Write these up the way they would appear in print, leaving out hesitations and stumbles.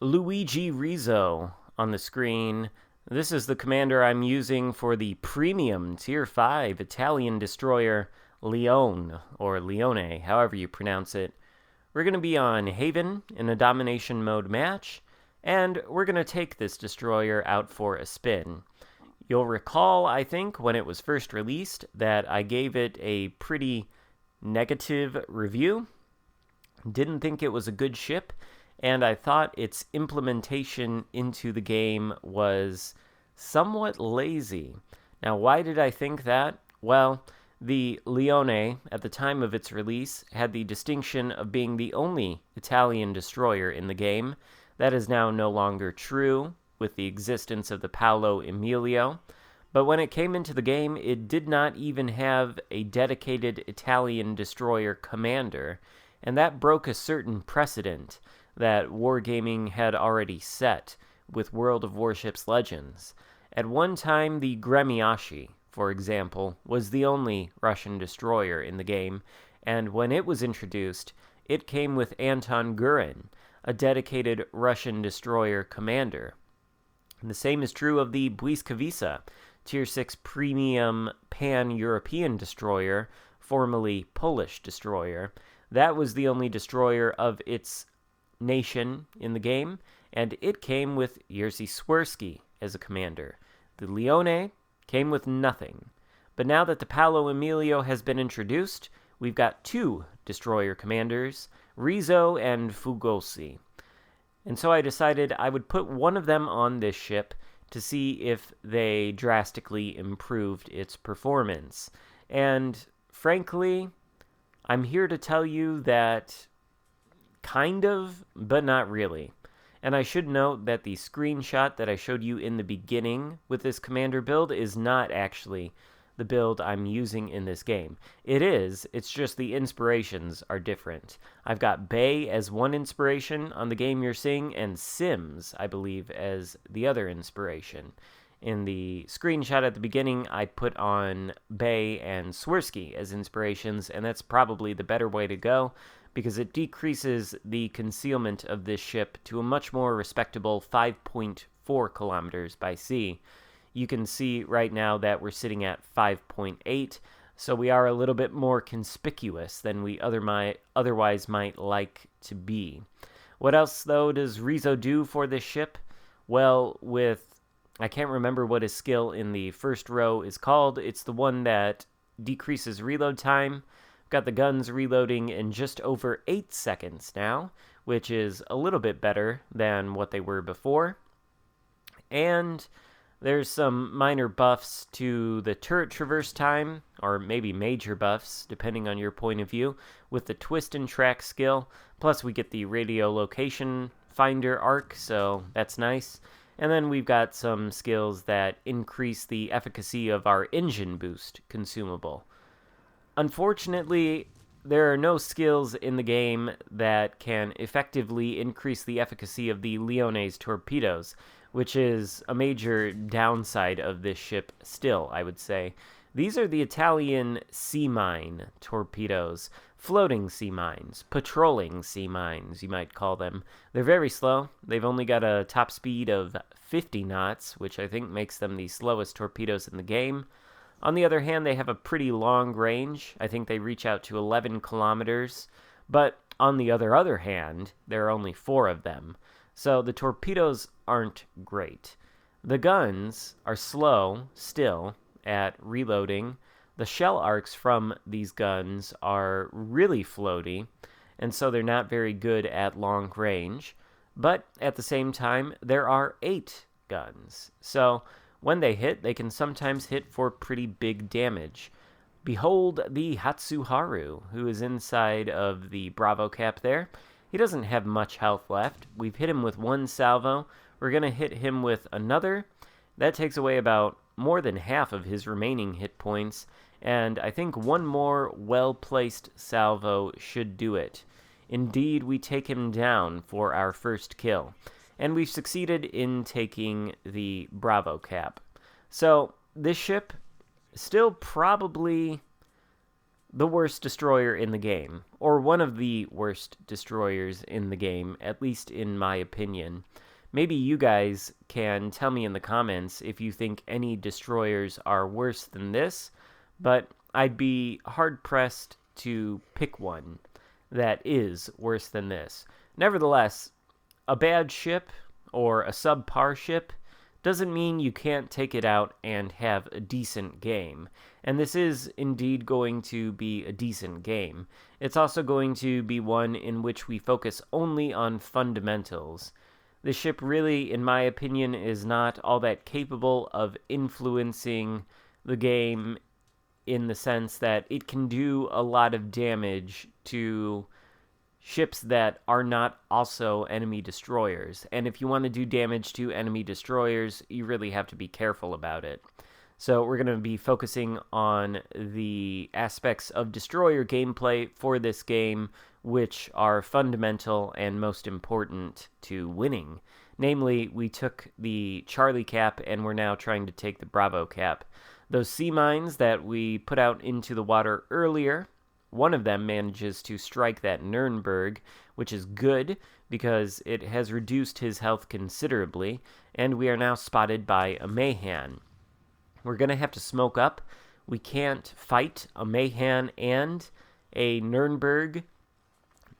Luigi Rizzo on the screen. This is the commander I'm using for the premium Tier 5 Italian destroyer Leone, or Leone, however you pronounce it. We're going to be on Haven in a domination mode match, and we're going to take this destroyer out for a spin. You'll recall, I think, when it was first released, that I gave it a pretty negative review. Didn't think it was a good ship, and I thought its implementation into the game was somewhat lazy. Now, why did I think that? Well, the Leone, at the time of its release, had the distinction of being the only Italian destroyer in the game. That is now no longer true with the existence of the Paolo Emilio. But when it came into the game, it did not even have a dedicated Italian destroyer commander, and that broke a certain precedent that Wargaming had already set with World of Warships Legends. At one time, the Gremiashi, for example, was the only Russian destroyer in the game, and when it was introduced, it came with Anton Gurin, a dedicated Russian destroyer commander. And the same is true of the Błyskawica, Tier 6 premium pan-European destroyer, formerly Polish destroyer. That was the only destroyer of its nation in the game, and it came with Jerzy Swirsky as a commander. The Leone came with nothing. But now that the Paolo Emilio has been introduced, we've got two destroyer commanders, Rizzo and Fugosi. And so I decided I would put one of them on this ship to see if they drastically improved its performance. And frankly, I'm here to tell you that kind of, but not really. And I should note that the screenshot that I showed you in the beginning with this commander build is not actually the build I'm using in this game. It's just the inspirations are different. I've got Bay as one inspiration on the game you're seeing, and Sims, I believe, as the other inspiration. In the screenshot at the beginning, I put on Bay and Swirsky as inspirations, and that's probably the better way to go, because it decreases the concealment of this ship to a much more respectable 5.4 kilometers by sea. You can see right now that we're sitting at 5.8, so we are a little bit more conspicuous than we otherwise might like to be. What else, though, does Rizzo do for this ship? Well, I can't remember what his skill in the first row is called. It's the one that decreases reload time. Got the guns reloading in just over 8 seconds now, which is a little bit better than what they were before. And there's some minor buffs to the turret traverse time, or maybe major buffs, depending on your point of view, with the twist and track skill. Plus we get the radio location finder arc, so that's nice. And then we've got some skills that increase the efficacy of our engine boost consumable. Unfortunately, there are no skills in the game that can effectively increase the efficacy of the Leone's torpedoes, which is a major downside of this ship still, I would say. These are the Italian sea mine torpedoes, floating sea mines, patrolling sea mines, you might call them. They're very slow. They've only got a top speed of 50 knots, which I think makes them the slowest torpedoes in the game. On the other hand, they have a pretty long range. I think they reach out to 11 kilometers. But on the other hand, there are only 4 of them. So the torpedoes aren't great. The guns are slow still at reloading. The shell arcs from these guns are really floaty, and so they're not very good at long range. But at the same time, there are 8 guns. So when they hit, they can sometimes hit for pretty big damage. Behold the Hatsuharu, who is inside of the Bravo cap there. He doesn't have much health left. We've hit him with 1 salvo. We're going to hit him with another. That takes away about more than half of his remaining hit points, and I think 1 more well-placed salvo should do it. Indeed, we take him down for our first kill, and we've succeeded in taking the Bravo cap. So, this ship still probably the worst destroyer in the game, or one of the worst destroyers in the game, at least in my opinion. Maybe you guys can tell me in the comments if you think any destroyers are worse than this, but I'd be hard-pressed to pick one that is worse than this. Nevertheless, a bad ship or a subpar ship doesn't mean you can't take it out and have a decent game. And this is indeed going to be a decent game. It's also going to be one in which we focus only on fundamentals. The ship really, in my opinion, is not all that capable of influencing the game in the sense that it can do a lot of damage to ships that are not also enemy destroyers. And if you want to do damage to enemy destroyers, you really have to be careful about it. So we're going to be focusing on the aspects of destroyer gameplay for this game, which are fundamental and most important to winning. Namely, we took the Charlie cap and we're now trying to take the Bravo cap. Those sea mines that we put out into the water earlier, one of them manages to strike that Nuremberg, which is good because it has reduced his health considerably, and we are now spotted by a Mahan. We're going to have to smoke up. We can't fight a Mahan and a Nuremberg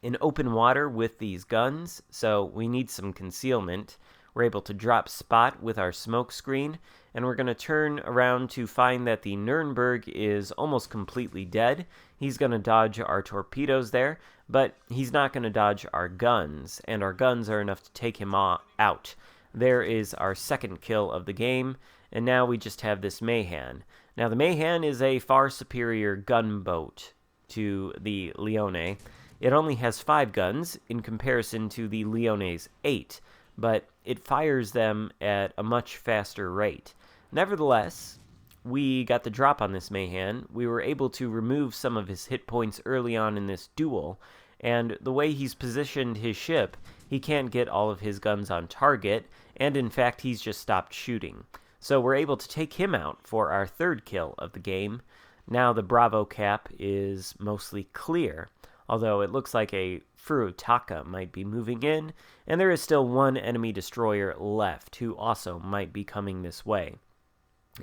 in open water with these guns, so we need some concealment. We're able to drop spot with our smoke screen, and we're going to turn around to find that the Nuremberg is almost completely dead. He's going to dodge our torpedoes there, but he's not going to dodge our guns, and our guns are enough to take him out. There is our second kill of the game, and now we just have this Mahan. Now, the Mahan is a far superior gunboat to the Leone. It only has 5 guns in comparison to the Leone's 8, but it fires them at a much faster rate. Nevertheless, we got the drop on this Mahan. We were able to remove some of his hit points early on in this duel, and the way he's positioned his ship, he can't get all of his guns on target, and in fact, he's just stopped shooting. So we're able to take him out for our third kill of the game. Now the Bravo cap is mostly clear, although it looks like a Furutaka might be moving in, and there is still one enemy destroyer left who also might be coming this way.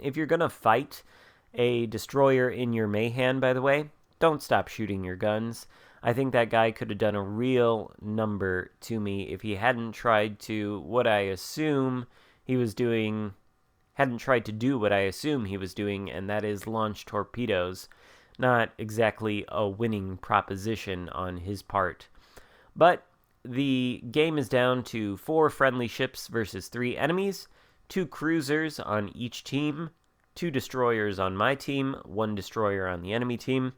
If you're going to fight a destroyer in your Mahan, by the way, don't stop shooting your guns. I think that guy could have done a real number to me if he hadn't tried to do what I assume he was doing, and that is launch torpedoes. Not exactly a winning proposition on his part. But the game is down to 4 friendly ships versus 3 enemies, 2 cruisers on each team, 2 destroyers on my team, 1 destroyer on the enemy team.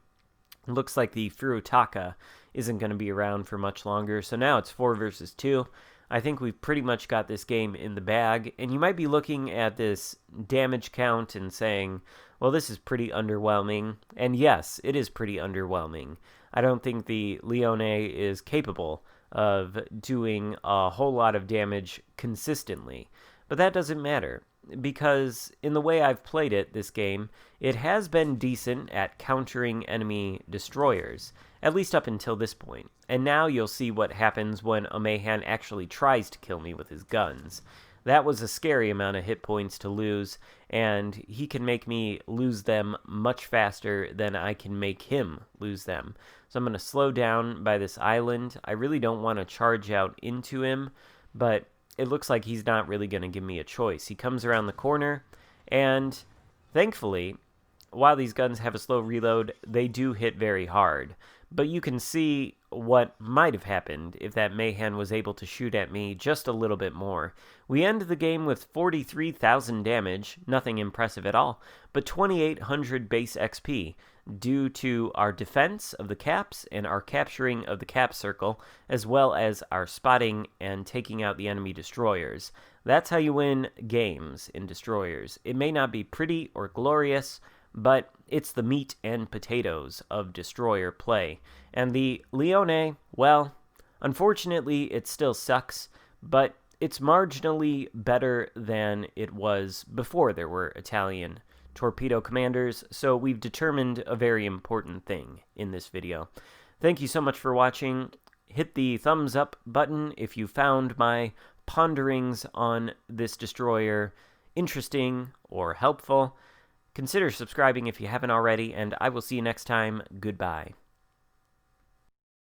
Looks like the Furutaka isn't going to be around for much longer, so now it's 4 versus 2. I think we've pretty much got this game in the bag, and you might be looking at this damage count and saying, well, this is pretty underwhelming, and yes, it is pretty underwhelming. I don't think the Leone is capable of doing a whole lot of damage consistently, but that doesn't matter, because in the way I've played it, this game, it has been decent at countering enemy destroyers, at least up until this point. And now you'll see what happens when a Mahan actually tries to kill me with his guns. That was a scary amount of hit points to lose, and he can make me lose them much faster than I can make him lose them. So I'm going to slow down by this island. I really don't want to charge out into him, but it looks like he's not really going to give me a choice. He comes around the corner, and thankfully, while these guns have a slow reload, they do hit very hard. But you can see what might have happened if that Mahan was able to shoot at me just a little bit more. We end the game with 43,000 damage, nothing impressive at all, but 2,800 base XP, due to our defense of the caps and our capturing of the cap circle, as well as our spotting and taking out the enemy destroyers. That's how you win games in destroyers. It may not be pretty or glorious, but it's the meat and potatoes of destroyer play. And the Leone, well, unfortunately it still sucks, but it's marginally better than it was before there were Italian torpedo commanders, so we've determined a very important thing in this video. Thank you so much for watching. Hit the thumbs up button if you found my ponderings on this destroyer interesting or helpful. Consider subscribing if you haven't already, and I will see you next time. Goodbye.